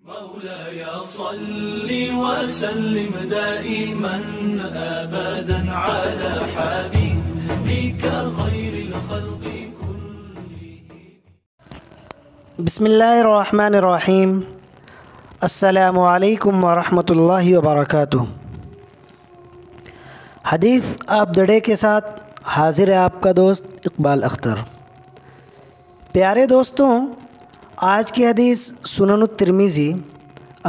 مولاي صل وسلم دائما أبدا على حبيبك خير الخلق كلهم. بسم اللہ الرحمن الرحیم. السلام علیکم ورحمۃ اللہ وبرکاتہ. حدیث آپ دڑے کے ساتھ حاضر ہے آپ کا دوست اقبال اختر. پیارے دوستوں، آج کی حدیث سنن الترمذی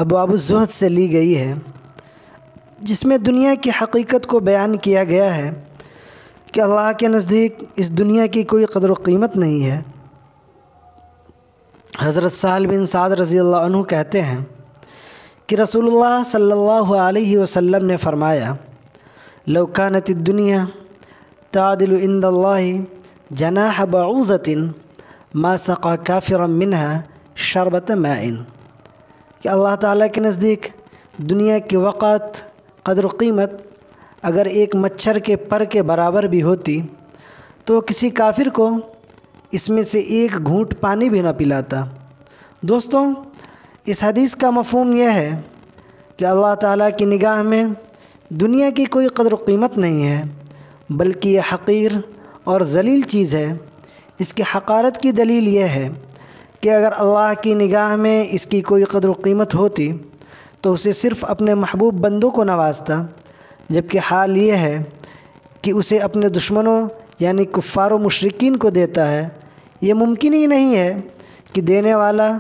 ابواب الزہد سے لی گئی ہے، جس میں دنیا کی حقیقت کو بیان کیا گیا ہے کہ اللہ کے نزدیک اس دنیا کی کوئی قدر و قیمت نہیں ہے. حضرت سہل بن سعد رضی اللہ عنہ کہتے ہیں کہ رسول اللہ صلی اللہ علیہ وسلم نے فرمایا، لو كانت الدنیا تعدل عند اللہ جناح بعوضۃ ما سقى کافرا منها شربۃ ماء، کہ اللہ تعالیٰ کے نزدیک دنیا کی وقت قدر و قیمت اگر ایک مچھر کے پر کے برابر بھی ہوتی تو کسی کافر کو اس میں سے ایک گھونٹ پانی بھی نہ پلاتا. دوستوں، اس حدیث کا مفہوم یہ ہے کہ اللہ تعالیٰ کی نگاہ میں دنیا کی کوئی قدر و قیمت نہیں ہے، بلکہ یہ حقیر اور ذلیل چیز ہے. اس کی حقارت کی دلیل یہ ہے کہ اگر اللہ کی نگاہ میں اس کی کوئی قدر و قیمت ہوتی تو اسے صرف اپنے محبوب بندوں کو نوازتا، جبکہ حال یہ ہے کہ اسے اپنے دشمنوں یعنی کفار و مشرکین کو دیتا ہے. یہ ممکن ہی نہیں ہے کہ دینے والا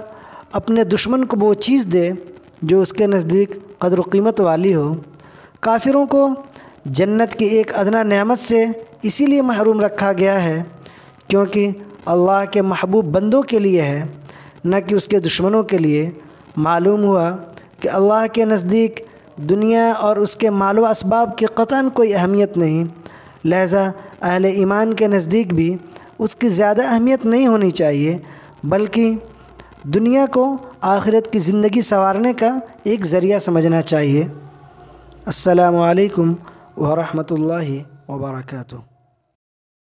اپنے دشمن کو وہ چیز دے جو اس کے نزدیک قدر و قیمت والی ہو. کافروں کو جنت کی ایک ادنا نعمت سے اسی لیے محروم رکھا گیا ہے کیونکہ اللہ کے محبوب بندوں کے لیے ہے، نہ کہ اس کے دشمنوں کے لیے. معلوم ہوا کہ اللہ کے نزدیک دنیا اور اس کے مال و اسباب کی قطعاً کوئی اہمیت نہیں، لہذا اہل ایمان کے نزدیک بھی اس کی زیادہ اہمیت نہیں ہونی چاہیے، بلکہ دنیا کو آخرت کی زندگی سنوارنے کا ایک ذریعہ سمجھنا چاہیے. السلام علیکم ورحمۃ اللہ وبرکاتہ.